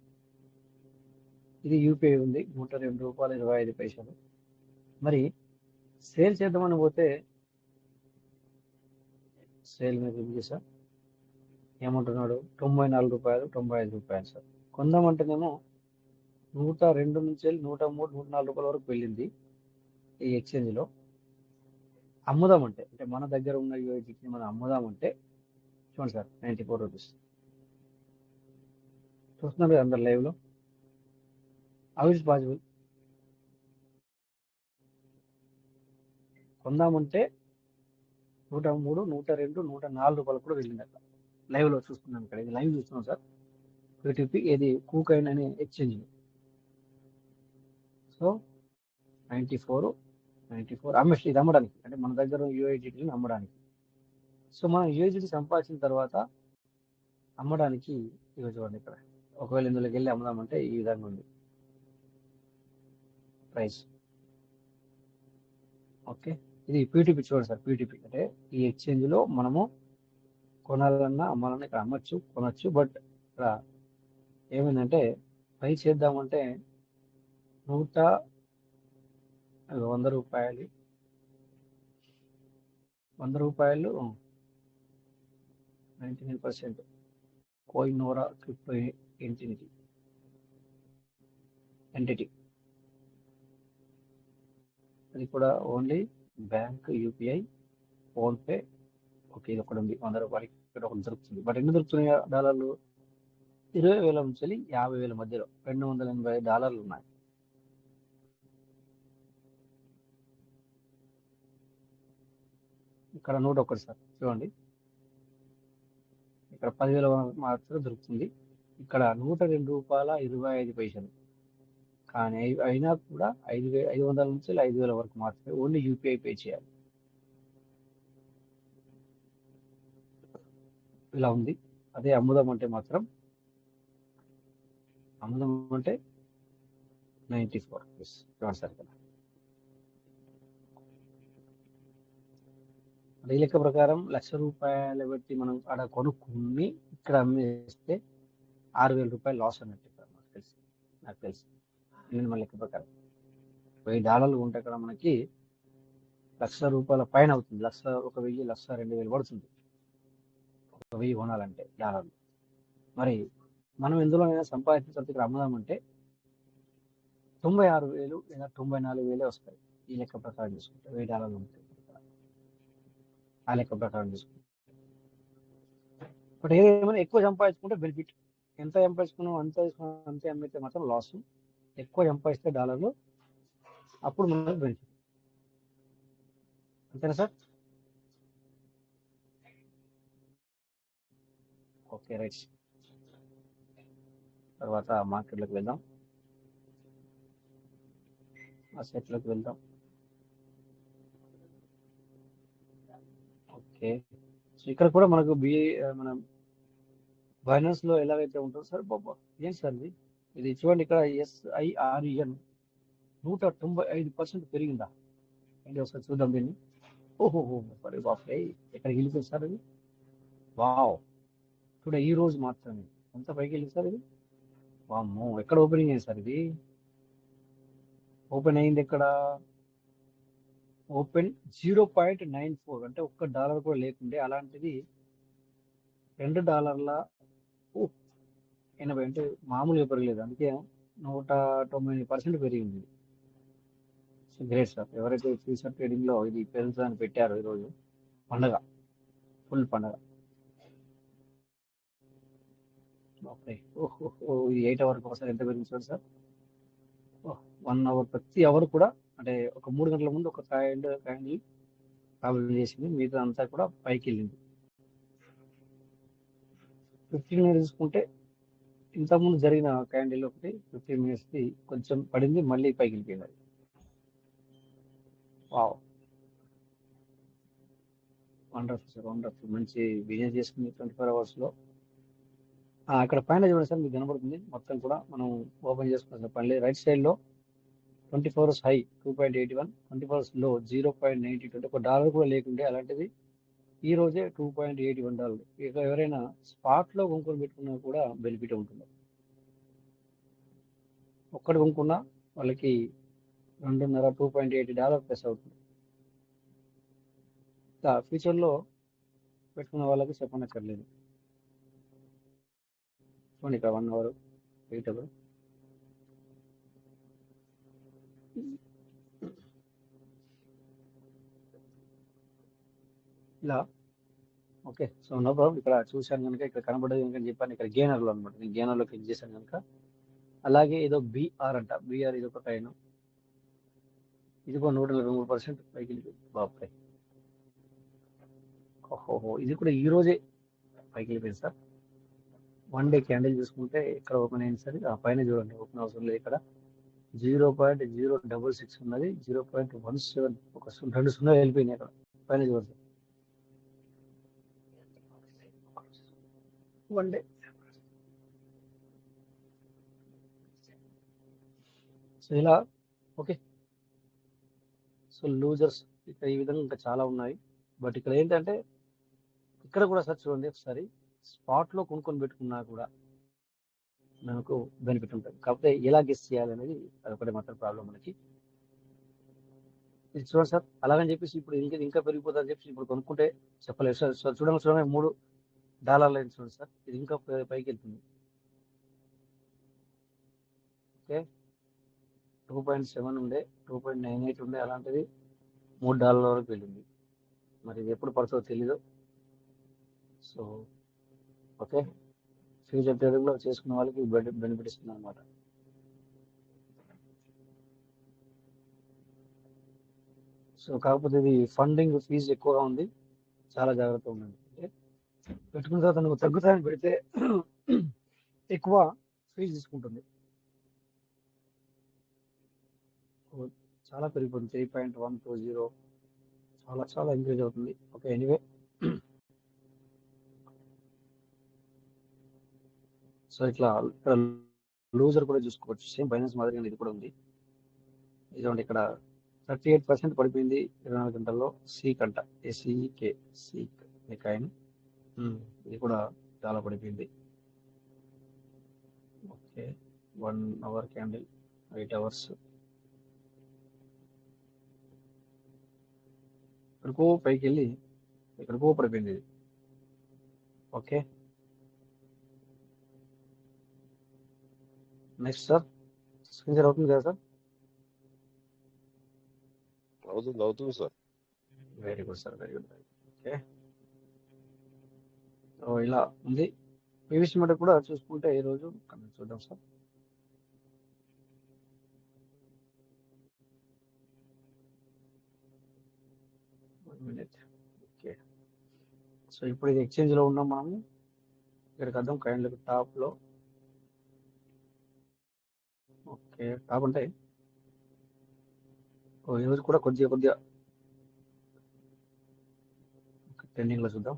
Speaker 3: ఇది యూపీఐ ఉంది, $102.25. మరి సేల్ చేద్దామని పోతే సేల్ మీద క్లిక్ చేసా, ఏమంటున్నాడు, $94.95 సార్. కొందామంటేనేమో 102 నుంచి వెళ్ళి 103, 104 రూపాయల వరకు వెళ్ళింది ఈ ఎక్స్చేంజ్లో. అమ్ముదామంటే, అంటే మన దగ్గర ఉన్న యూఐజీకి మనం అమ్ముదామంటే చూడండి సార్, 94 రూపీస్. చూస్తున్నారు కదా అందరు లైవ్లో. How is possible? కొందామంటే 103, 102, 104 రూపాయలు కూడా వెళ్ళింది అక్కడ. లైవ్లో చూస్తున్నాం, ఇక్కడ ఇది లైవ్ చూస్తున్నాం సార్. P2P ఏది కూకాయిన్ అనే ఎక్స్చేంజ్. సో 94 అమ్మేసి ఇది అమ్మడానికి, అంటే మన దగ్గర యూఐజీటీని అమ్మడానికి. సో మనం యూఐజీటీ సంపాదించిన తర్వాత అమ్మడానికి ఇవి చూడండి, ఇక్కడ ఒకవేళ ఇందులోకి వెళ్ళి అమ్ముదామంటే ఈ విధంగా ఉంది ప్రైస్. ఓకే, ఇది P2P చూడండి సార్. P2P అంటే ఈ ఎక్స్చేంజ్లో మనము కొనాలన్నా అమ్మాలన్నా ఇక్కడ అమ్మచ్చు, కొనచ్చు. బట్ ఇక్కడ ఏమైందంటే బై చేద్దామంటే అది 100 రూపాయలు 99% కోయినోరా క్రిప్టో ఎంటిటీ. అది కూడా only bank, UPI, PhonePe. Okay, ఇది ఒకటి ఉంది 100 రూపాయలకి, ఇక్కడ ఒకటి దొరుకుతుంది. బట్ ఎన్ని దొరుకుతున్నాయి డాలర్లు? 20,000 నుంచి 50,000 మధ్యలో $285 ఉన్నాయి. ఇక్కడ 101 సార్ చూడండి, ఇక్కడ 10,000 మాత్రం దొరుకుతుంది. ఇక్కడ $102.25. కానీ అయినా కూడా 500 నుంచి 5,000 వరకు మాత్రమే ఓన్లీ యూపీఐ పే చేయాలి. ఇలా ఉంది. అదే అమ్ముదాం అంటే మాత్రం అమ్ముదాం అంటే 94 రూపీస్ చూడండి సార్. ఇక్కడ ఈ లెక్క ప్రకారం ₹1,00,000 పెట్టి మనం అక్కడ కొనుక్కుని ఇక్కడ అమ్మేస్తే ₹6,000 లాస్ అన్నట్టు ఇక్కడ నాకు తెలిసి మినిమం లెక్క ప్రకారం. $1000 ఉంటే అక్కడ మనకి ₹1,00,000 పైన అవుతుంది. 1,00,000, 1,000, 2,000 పడుతుంది 1,000 కొనాలంటే డాలర్లు. మరి మనం ఎందులోనైనా సంపాదించిన ఇక్కడ అమ్ముదామంటే 96,000 లేదా 94,000 వస్తాయి ఈ లెక్క ప్రకారం చూసుకుంటే. $1000 ఉంటాయి ఆ లెక్క ప్రకారం చూసుకుంటే. బట్ ఏమైనా ఎక్కువ సంపాదించుకుంటే బెనిఫిట్. ఎంత సంపాదించుకున్నాం అంతే అమ్మితే మాత్రం లాస్. ఎక్కువ సంపాదిస్తే డాలర్లు అప్పుడు మనకు బెనిఫిట్. అంతేనా సార్? Okay right. తర్వాత మార్కెట్లోకి వెళ్దాం, అసెట్లోకి వెళ్దాం. ఓకే, సో ఇక్కడ కూడా మనకు మనం బైనాన్స్ లో ఎలాగైతే ఉంటుందో సార్. బాబా ఏం సార్ ఇది చూడండి, ఇక్కడ SIREN 195% పెరిగిందా అండి? ఒకసారి చూద్దాం దీన్ని. ఓహో సరే బాపే, ఎక్కడికి వెళ్ళిపోయింది సార్ ఇది? వావ్, చూడ ఈ రోజు మాత్రమే ఎంత పైకి వెళ్ళింది సార్ ఇది? వామ్మో, ఎక్కడ ఓపెనింగ్ అయింది సార్ ఇది? ఓపెన్ అయింది ఎక్కడ? ఓపెన్ 0.94, అంటే $1 కూడా లేకుండే. అలాంటిది $2.80, అంటే మామూలుగా పెరగలేదు. అందుకే 190% పెరిగింది. So great sir. ఎవరైతే ఫ్యూచర్ ట్రేడింగ్ లో ఇది పెరుగుతుందని పెట్టారో ఈరోజు పండగ, ఫుల్ పండగ. ఓకే, ఇది 8 అవర్కి ఒకసారి ఎంత పెరిగించారు సార్? 1 అవర్, ప్రతి అవర్ కూడా, అంటే ఒక 3 గంటల ముందు ఒక క్యాండిల్ ప్రాబ్లం చేసింది, మిగతా అంతా కూడా పైకి వెళ్ళింది. 15 మినిట్స్ చూసుకుంటే ఇంతకుముందు జరిగిన క్యాండిల్ ఒకటి 15 మినిట్స్కి కొంచెం పడింది, మళ్ళీ పైకి వెళ్ళిపోయింది. అది వావ్, వండర్ఫుల్ సార్, వండర్ఫుల్. మంచి బిజినెస్ చేసుకుంది 24 అవర్స్లో. అక్కడ పైన చూడండి సార్, మీకు కనబడుతుంది మొత్తం కూడా. మనం ఓపెన్ చేసుకున్న పని లేదు. రైట్ సైడ్లో 24 అవర్స్ హై 2.81, 24 అవర్స్ లో 0.92, అంటే $1 కూడా లేకుండే. అలాంటిది ఈ రోజే $2.81. ఇక ఎవరైనా స్పాట్లో కొనుక్కొని పెట్టుకున్నా కూడా బెనిఫిట్ ఉంటుంది. ఒక్కటి కొనుక్కున్నా వాళ్ళకి 2.5 $2.80 ప్లస్ అవుతుంది. ఫ్యూచర్లో పెట్టుకున్న వాళ్ళకి చెప్పనక్కర్లేదు. చూడండి ఇక్కడ 1 అవర్ 8 అవర్. ఇలా ఓకే, సో నో ప్రాబ్లం. ఇక్కడ చూశాను కనుక, ఇక్కడ కనబడేది కనుక చెప్పాను. ఇక్కడ గేనర్లో అనమాట, నేను గేనర్లో క్లిక్ చేశాను కనుక. అలాగే ఏదో BR అంట, BR ఇది ఒక కాయిన్. ఇది కూడా 143% పైకి వెళ్ళిపోయింది. బాబాయ్, ఓహో, ఇది కూడా ఈ రోజే పైకి వెళ్ళిపోయింది సార్. 1 డే క్యాండిల్ చూసుకుంటే ఇక్కడ ఓపెన్ అయింది సార్. ఆ పైన చూడండి, ఓపెన్ అవసరం లేదు. ఇక్కడ 0.066 ఉన్నది, 0.17, ఒక 2 వెళ్ళిపోయినాయి అక్కడ పైన చూడండి. 1 డే. సో ఇలా ఓకే. సో లూజర్స్ ఇక్కడ ఈ విధంగా ఇంకా చాలా ఉన్నాయి. బట్ ఇక్కడ ఏంటంటే, ఇక్కడ కూడా సార్ చూడండి ఒకసారి, స్పాట్లో కొనుక్కొని పెట్టుకున్నా కూడా మనకు బెనిఫిట్ ఉంటుంది. కాకపోతే ఎలా గెస్ చేయాలనేది అదొకటి మాత్రం ప్రాబ్లం మనకి. ఇది చూడండి సార్, అలాగని చెప్పేసి ఇప్పుడు ఇంకా పెరిగిపోతుందని చెప్పేసి ఇప్పుడు కొనుక్కుంటే చెప్పలేదు సార్. సార్ చూడండి $3 అయింది చూడండి సార్, ఇది ఇంకా పైకి వెళ్తుంది. ఓకే, 2.7 ఉండే, 2.98 ఉండే, అలాంటిది $3 వరకు వెళ్ళింది. మరి ఇది ఎప్పుడు పడుతుందో తెలీదు. సో ఓకే, ఫ్యూచర్ ట్రేడింగ్ లో చేసుకున్న వాళ్ళకి బెనిఫిట్ ఇస్తుంది అనమాట. సో కాకపోతే ఇది ఫండింగ్ ఫీజు ఎక్కువగా ఉంది, చాలా జాగ్రత్తగా ఉండండి. అంటే పెట్టుకున్న తర్వాత నువ్వు తగ్గుతాయని పెడితే ఎక్కువ ఫీజు తీసుకుంటుంది. చాలా పెరిగిపోతుంది, 3.120, చాలా ఇంక్రీజ్ అవుతుంది. ఓకే, ఎనీవే, సో ఇట్లా ఇక్కడ లూజర్ కూడా చూసుకోవచ్చు, సేమ్ ఫైనాన్స్ మాదిరిగా ఇది కూడా ఉంది. ఇదిగోండి ఇక్కడ 38% పడిపోయింది 24 గంటల్లో. సీక్ అంట, SEK, సీక్ కాయిన్, ఇది కూడా చాలా పడిపోయింది. ఓకే, 1 అవర్ క్యాండిల్, 8 అవర్స్, ఇక్కడికో పైకి వెళ్ళి ఇక్కడికో పడిపోయింది ఇది. Okay, next sir, screen share అవుతుంది కదా సార్?
Speaker 4: అవుతుంది sir.
Speaker 3: Very good sir, very good. Okay, so ఇలా ఉంది. పీవీసీ మీటర్ కూడా చూసుకుంటే ఈ రోజు చూద్దాం సార్. ఓకే, సో ఇప్పుడు ఇది ఎక్స్చేంజ్ లో ఉన్నాం మనము. ఇక్కడికి అర్థం కైండ్లకు టాప్ లో. ఓకే, టాప్ అంటే ఈరోజు కూడా కొద్దిగా ట్రెండింగ్ లో చూద్దాం.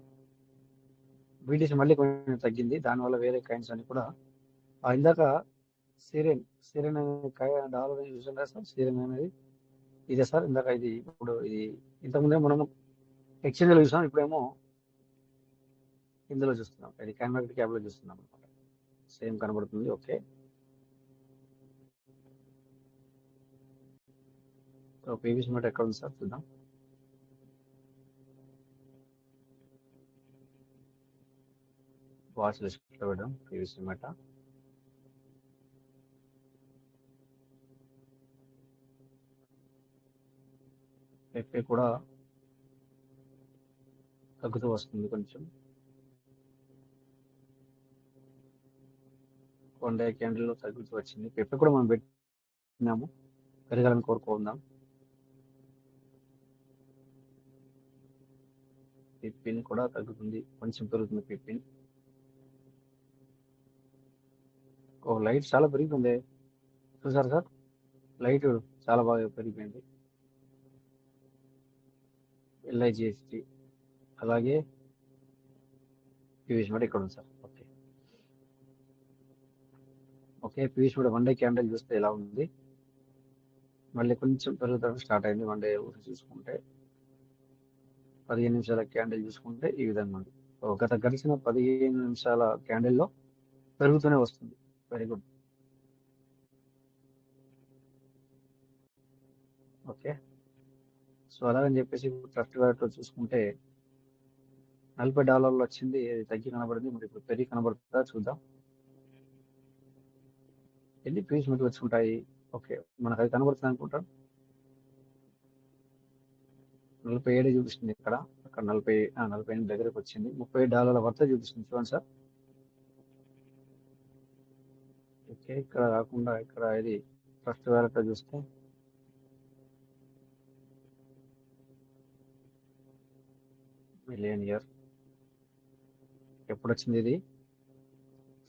Speaker 3: BTC మళ్ళీ కొంచెం తగ్గింది, దానివల్ల వేరే కైండ్స్ అని కూడా ఇందాక సిరెన్ అనే డాలర్ చూసాం కదా సార్. సిరెన్ అనేది ఇదే సార్, ఇందాక ఇది ఇప్పుడు ఇది ఇంతకుముందే మనం ఎక్స్చేంజ్ లో చూసాం, ఇప్పుడేమో ఇందులో చూస్తున్నాం, ఇది కన్వర్ట్ క్యాప్ లో చూస్తున్నాం అనమాట. సేమ్ కనబడుతుంది. ఓకే, సో పీవీసీ మీటర్ ఎక్కడ ఉంది సార్ చూద్దాం. వాచ్ లిస్ట్ లో పెడదాం పీవీసీ మీటర్. ఎఫ్ఏ కూడా తగ్గుతూ వస్తుంది కొంచెం. 1 డే క్యాండిల్ లో తగ్గుతూ వచ్చింది. ఎఫ్ఏ కూడా మనం పెట్టినాము, పెరగాలని కోరుకుందాం. పిన్ కూడా తగ్గుతుంది, కొంచెం పెరుగుతుంది పిన్. లైట్ చాలా పెరిగిపోయింది, చూసారు సార్, లైట్ చాలా బాగా పెరిగిపోయింది. LIGST అలాగే పీవీసీ మీటర్ ఇక్కడ ఉంది sir. Okay, PVC meter 1 day candle చూస్తే ఎలా ఉంది, మళ్ళీ కొంచెం పెరుగుదల స్టార్ట్ అయింది. 1 డే చూసుకుంటే 15 నిమిషాల క్యాండిల్ చూసుకుంటే ఈ విధంగా ఉంది. గత గడిచిన 15 నిమిషాల క్యాండిల్లో పెరుగుతూనే వస్తుంది. Very good. ఓకే, సో అలాగని చెప్పేసి ట్రస్ట్ వ్యాలెట్లో చూసుకుంటే $40 వచ్చింది, అది తగ్గి కనబడింది, మరి ఇప్పుడు పెరిగి కనబడుతుందా చూద్దాం. ఎన్ని పీవీసీ మీటర్ వచ్చుకుంటాయి? ఓకే, మనకు అది కనబడుతుంది అనుకుంటాం. 47 చూపిస్తుంది ఇక్కడ, అక్కడ 48 దగ్గరకు వచ్చింది. $30 వర్త చూపిస్తుంది చూడండి సార్. ఓకే, ఇక్కడ కాకుండా ఇక్కడ ఇది ట్రస్ట్ వ్యాలెట్ చూస్తే మిలియనియర్ ఎప్పుడు వచ్చింది ఇది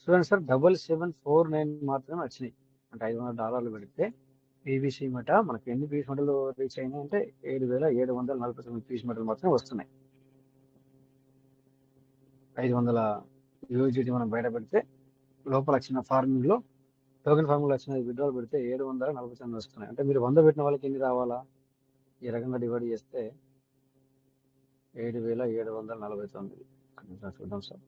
Speaker 3: చూడండి సార్. 7749 మాత్రమే వచ్చినాయి, అంటే $500 పెడితే పీవీసీ మీటర్ మనకి ఎన్ని పీవీసీ మీటర్లు రీచ్ అయినాయి అంటే 7749 పీవీసీ మీటర్లు మాత్రమే వస్తున్నాయి. 500 USDT మనం బయట పెడితే లోపల వచ్చిన ఫార్మింగ్ లో టోకెన్ ఫార్మింగ్ లో వచ్చిన విడ్రాల్ పెడితే 749 వస్తున్నాయి. అంటే మీరు 100 పెట్టిన వాళ్ళకి ఎన్ని రావాలా? ఈ రకంగా డివైడ్ చేస్తే 7749. చూద్దాం సార్,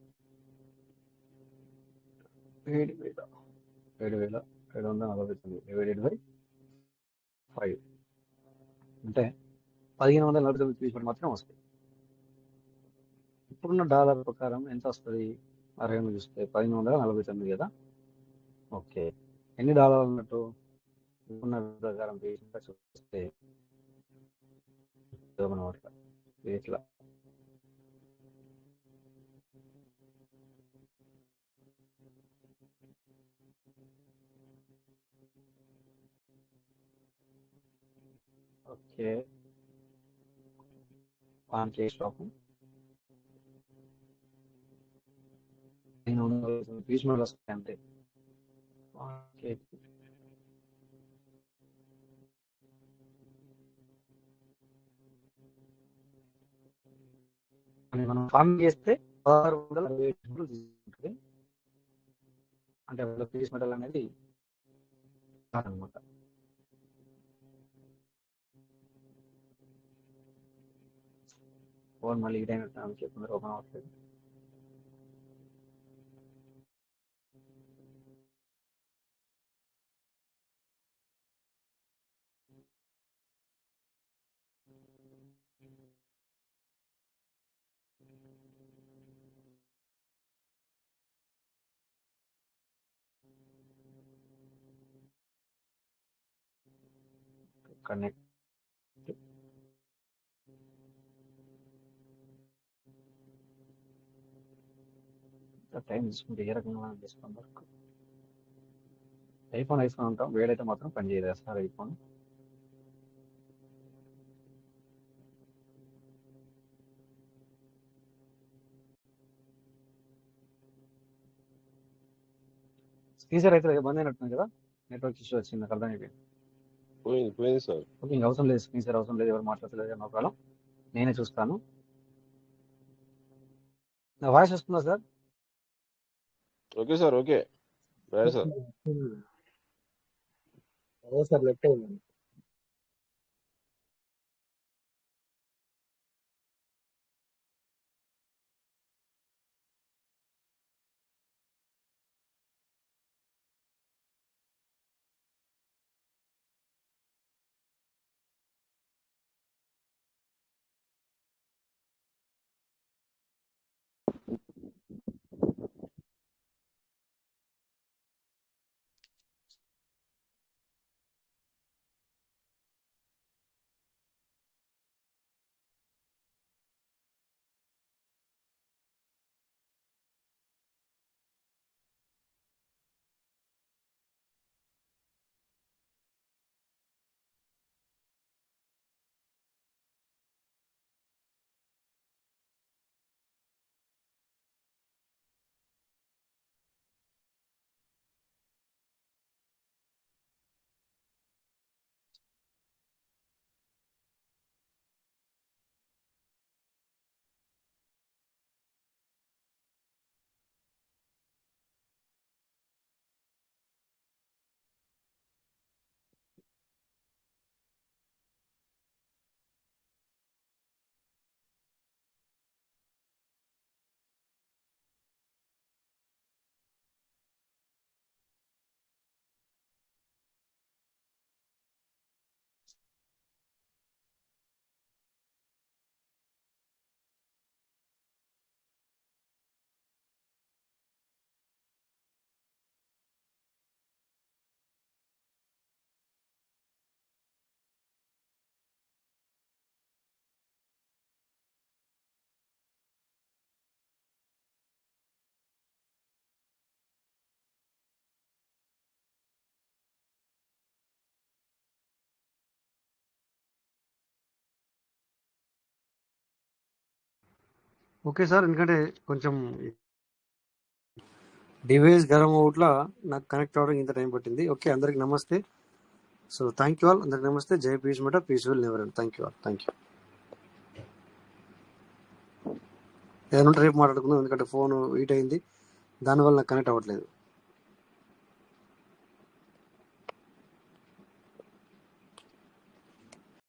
Speaker 3: 7749 డివైడెడ్ బై 5 అంటే 1549 పీసులు మాత్రం వస్తాయి. ఇప్పుడున్న డాలర్ ప్రకారం ఎంత వస్తుంది? ఆ రేంజ్ చూస్తే 1549 కదా. ఓకే, ఎన్ని డాలర్లు అన్నట్టు ఉన్న ప్రకారం చూస్తే ఇట్లా ఓకే, 1K స్టాక్ 1549 పీసులు వస్తాయి అంతే. 1K అని మనం ఫామ్ చేస్తే 1667 తీసుకుంటుంది. అంటే పీస్ మెటల్ అనేది అనమాట. ఫోన్ మళ్ళీ ఈ టైం చెప్తున్నారు, ఓపెన్ అవ్వట్లేదు. కనెక్ట్ టైం తీసుకుంటే ఏ రకంగా తీసుకుని వరకు ఐఫోన్ ఉంటాం, వేడైతే మాత్రం పని చేయదు సార్ ఐఫోన్. స్పీకర్ అయితే బంద్ అయినట్టుంది కదా, నెట్వర్క్ ఇష్యూ వచ్చింది, నాకు అర్థమైపోయింది.
Speaker 4: పోయింది సార్.
Speaker 3: ఓకే, ఇంక అవసరం లేదు, స్పీకర్ అవసరం లేదు, ఎవరు మాట్లాడలేదు, నో ప్రాబ్లం, నేనే చూస్తాను. నా వాయిస్ వస్తుందా sir?
Speaker 4: Okay sir, okay right sir.
Speaker 1: అదే సార్ లెఫ్ట్ అయింది.
Speaker 2: ఓకే సార్, ఎందుకంటే కొంచెం డివైస్ గరం అవుట్లా నాకు కనెక్ట్ అవ్వడం ఇంత టైం పట్టింది. ఓకే, అందరికి నమస్తే. సో థ్యాంక్ యూ ఆల్, అందరికి నమస్తే. జై పీస్ మట, peace will never end. Thank you all, thank you. ఏదైనా రేపు మాట్లాడుకుందాం, ఎందుకంటే ఫోన్ హీట్ అయింది, దానివల్ల నాకు కనెక్ట్ అవ్వట్లేదు.